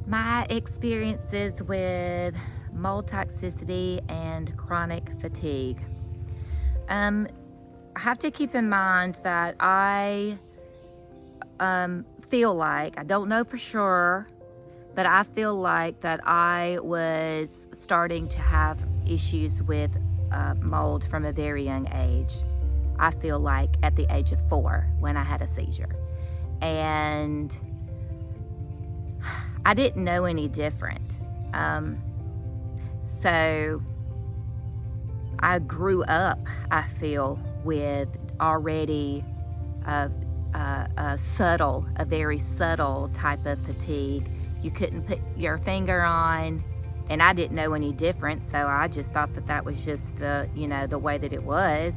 My experiences with mold toxicity and chronic fatigue. I have to keep in mind that I feel like, I don't know for sure, but I feel like that I was starting to have issues with mold from a very young age. I feel like at the age of 4 when I had a seizure. And I didn't know any different. So I grew up, I feel, with already a very subtle type of fatigue. You couldn't put your finger on, and I didn't know any different, so I just thought that was just, the way that it was.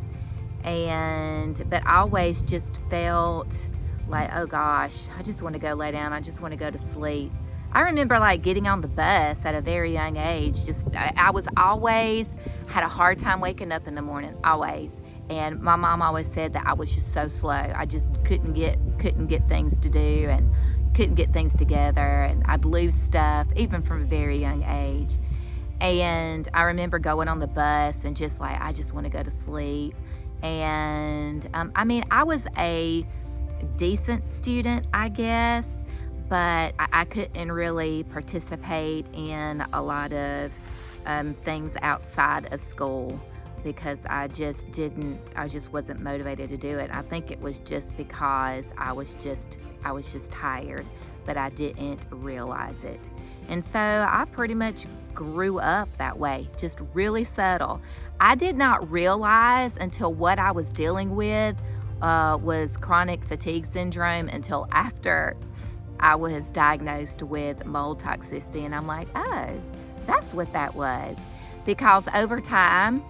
But I always just felt like, oh gosh, I just want to go lay down. I just want to go to sleep. I remember getting on the bus at a very young age. I was always had a hard time waking up in the morning, always. And my mom always said that I was just so slow. I just couldn't get things to do and couldn't get things together, and I'd lose stuff even from a very young age. And I remember going on the bus and just I just want to go to sleep. And I was a decent student, I guess, but I couldn't really participate in a lot of things outside of school because I just wasn't motivated to do it. I think it was just because I was just tired, but I didn't realize it. And so I pretty much grew up that way, just really subtle. I did not realize until what I was dealing with was chronic fatigue syndrome until after I was diagnosed with mold toxicity. And I'm like, oh, that's what that was. Because over time,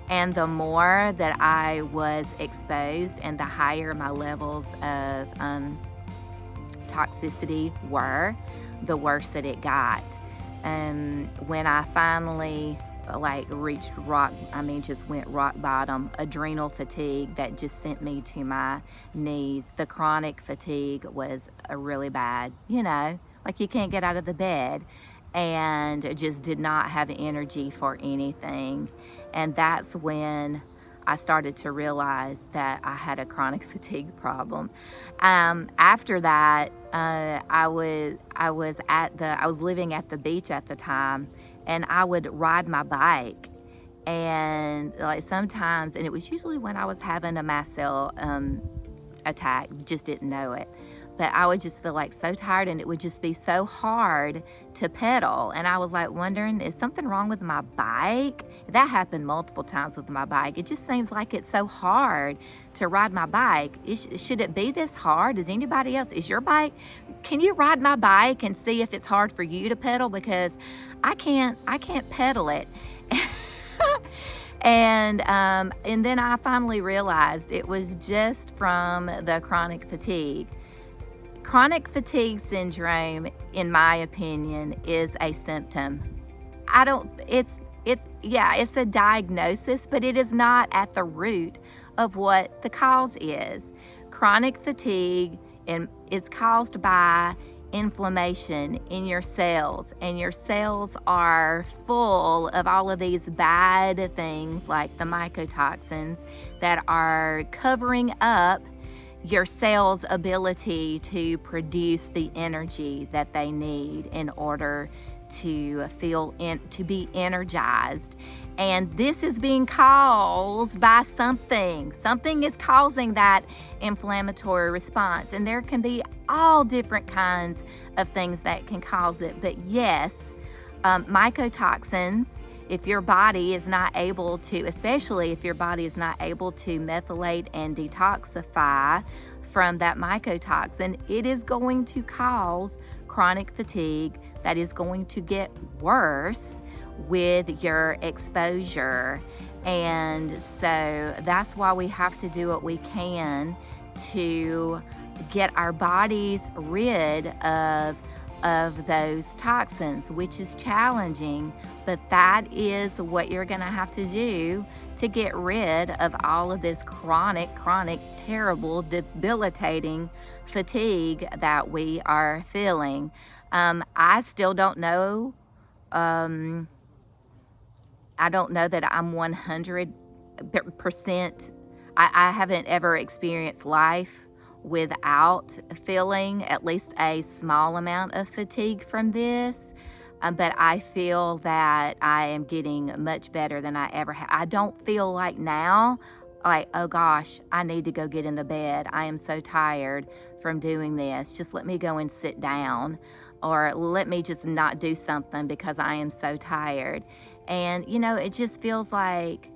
and the more that I was exposed and the higher my levels of toxicity were, the worse that it got. When I finally reached went rock bottom, adrenal fatigue that just sent me to my knees. The chronic fatigue was really bad, you can't get out of the bed, and just did not have energy for anything. And that's when I started to realize that I had a chronic fatigue problem. After that, I was living at the beach at the time, and I would ride my bike, and sometimes, and it was usually when I was having a mast cell attack, just didn't know it. But I would just feel so tired, and it would just be so hard to pedal. And I was wondering, is something wrong with my bike? That happened multiple times with my bike. It just seems like it's so hard to ride my bike. Should it be this hard? Is anybody else? Is your bike? Can you ride my bike and see if it's hard for you to pedal? Because I can't pedal it. And then I finally realized it was just from the chronic fatigue. Chronic fatigue syndrome, in my opinion, is a symptom. It's a diagnosis, but it is not at the root of what the cause is. Chronic fatigue is caused by inflammation in your cells, and your cells are full of all of these bad things like the mycotoxins that are covering up your cell's ability to produce the energy that they need in order to be energized. And this is being caused by something. Something is causing that inflammatory response. And there can be all different kinds of things that can cause it. But yes, mycotoxins, if your body is not able to, especially if your body is not able to methylate and detoxify from that mycotoxin, it is going to cause chronic fatigue that is going to get worse with your exposure. And so that's why we have to do what we can to get our bodies rid of those toxins, which is challenging, but that is what you're going to have to do to get rid of all of this chronic, terrible, debilitating fatigue that we are feeling. I still don't know. Um, I don't know that I'm 100%. I haven't ever experienced life without feeling at least a small amount of fatigue from this. But I feel that I am getting much better than I ever have. I don't feel like now, like, oh gosh, I need to go get in the bed. I am so tired from doing this. Just let me go and sit down, or let me just not do something because I am so tired. And it just feels like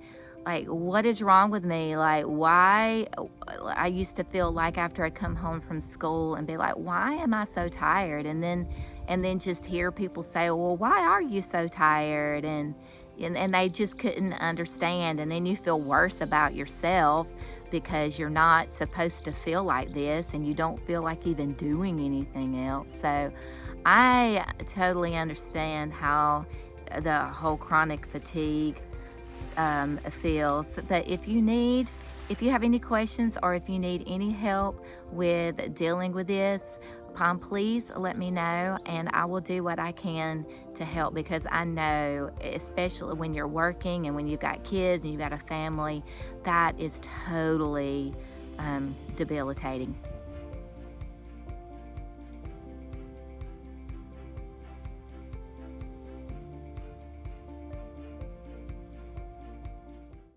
what is wrong with me? Like, why? I used to feel like after I'd come home from school and be like, why am I so tired? And then just hear people say, well, why are you so tired? And they just couldn't understand. And then you feel worse about yourself because you're not supposed to feel like this, and you don't feel like even doing anything else. So I totally understand how the whole chronic fatigue feels. But if you have any questions, or if you need any help with dealing with this, please let me know, and I will do what I can to help, because I know, especially when you're working and when you've got kids and you've got a family, that is totally debilitating.